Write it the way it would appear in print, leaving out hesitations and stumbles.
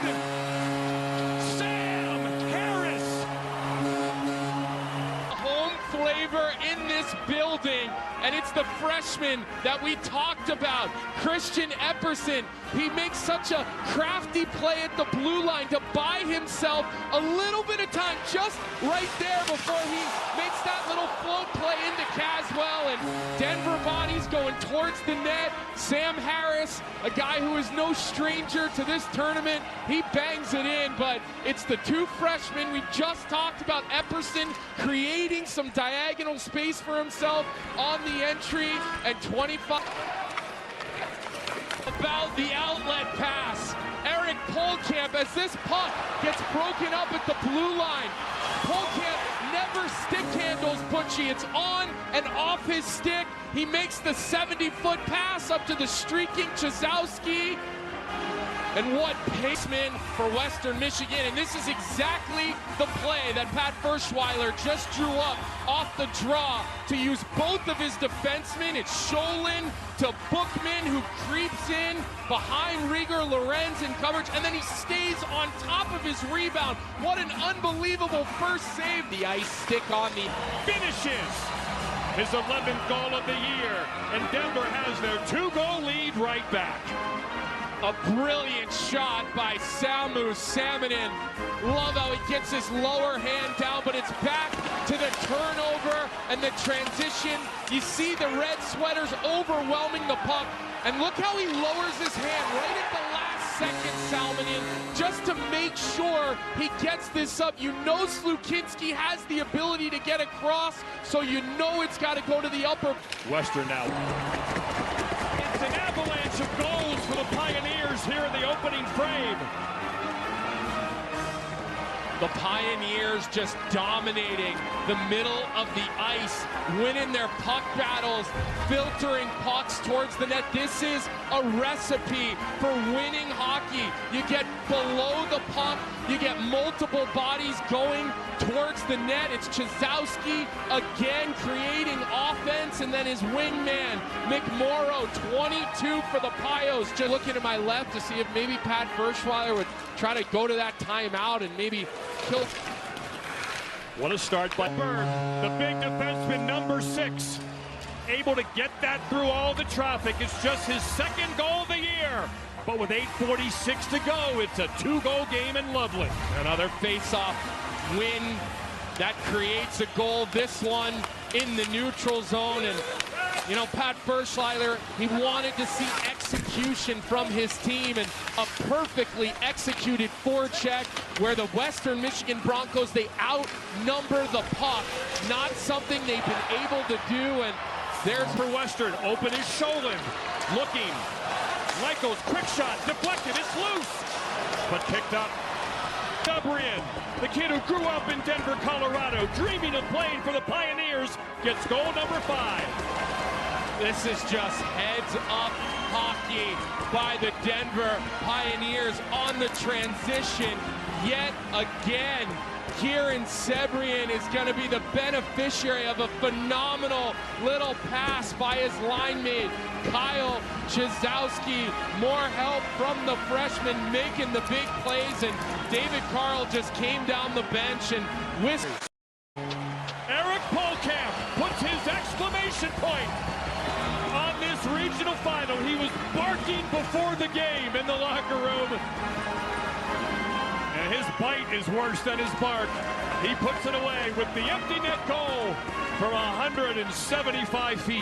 Sam Harris. Home flavor in this building, and it's the freshman that we talked about, Christian Epperson. He makes such a crafty play at the blue line to buy himself a little bit of time just right there before he makes that little float play into Caswell, and Denver bodies going towards the net. Sam Harris, a guy who is no stranger to this tournament, he bangs it in, but it's the two freshmen we just talked about. Epperson creating some diagonal space for himself on the entry, and 25 about the outlet pass. Eric Polkamp, as this puck gets broken up at the blue line. Polkamp never stick handles Butchie. It's on and off his stick. He makes the 70-foot pass up to the streaking Chazowski. And what paceman for Western Michigan. And this is exactly the play that Pat Ferschweiler just drew up off the draw to use both of his defensemen. It's Scholin to Bookman, who creeps in behind Rieger Lorenz in coverage, and then he stays on top of his rebound. What an unbelievable first save. The ice stick on the Finishes his 11th goal of the year, and Denver has their 2-goal lead right back. A brilliant shot by Salmu Salmonen. Love how he gets his lower hand down, but it's back to the turnover and the transition. You see the red sweaters overwhelming the puck, and look how he lowers his hand right at the last second, Salmonen, just to make sure he gets this up. You know Slukinski has the ability to get across, so you know it's got to go to the upper. Western now. It's an avalanche of goals for the Pioneers here in the opening frame. The Pioneers just dominating the middle of the ice, winning their puck battles, filtering pucks towards the net. This is a recipe for winning hockey. You get below the puck, you get multiple bodies going towards the net. It's Chazowski again creating offense, and then his wingman, McMorrow, 22 for the Pios. Just looking to my left to see if maybe Pat Ferschweiler would try to go to that timeout and maybe kill. What a start by Bird, the big defenseman, number 6. Able to get that through all the traffic. It's just his 2nd goal of the year. But with 8:46 to go, it's a 2-goal game in Loveland. Another face-off win that creates a goal. This one in the neutral zone. And, you know, Pat Ferschweiler, he wanted to see execution from his team, and a perfectly executed forecheck where the Western Michigan Broncos, they outnumber the puck. Not something they've been able to do. And there's for Western. Open is Scholin. Looking. Lyko's quick shot. Deflected. It's loose. But picked up. Dubrian, the kid who grew up in Denver, Colorado, dreaming of playing for the Pioneers, gets goal number 5. This is just heads-up hockey by the Denver Pioneers on the transition. Yet again, Kieran Sebrian is going to be the beneficiary of a phenomenal little pass by his line mate, Kyle Chazowski. More help from the freshman making the big plays, and David Carl just came down the bench and whisked. Eric Polkamp puts his exclamation point on this regional final. He was barking before the game in the locker room. And his bite is worse than his bark. He puts it away with the empty net goal from 175 feet.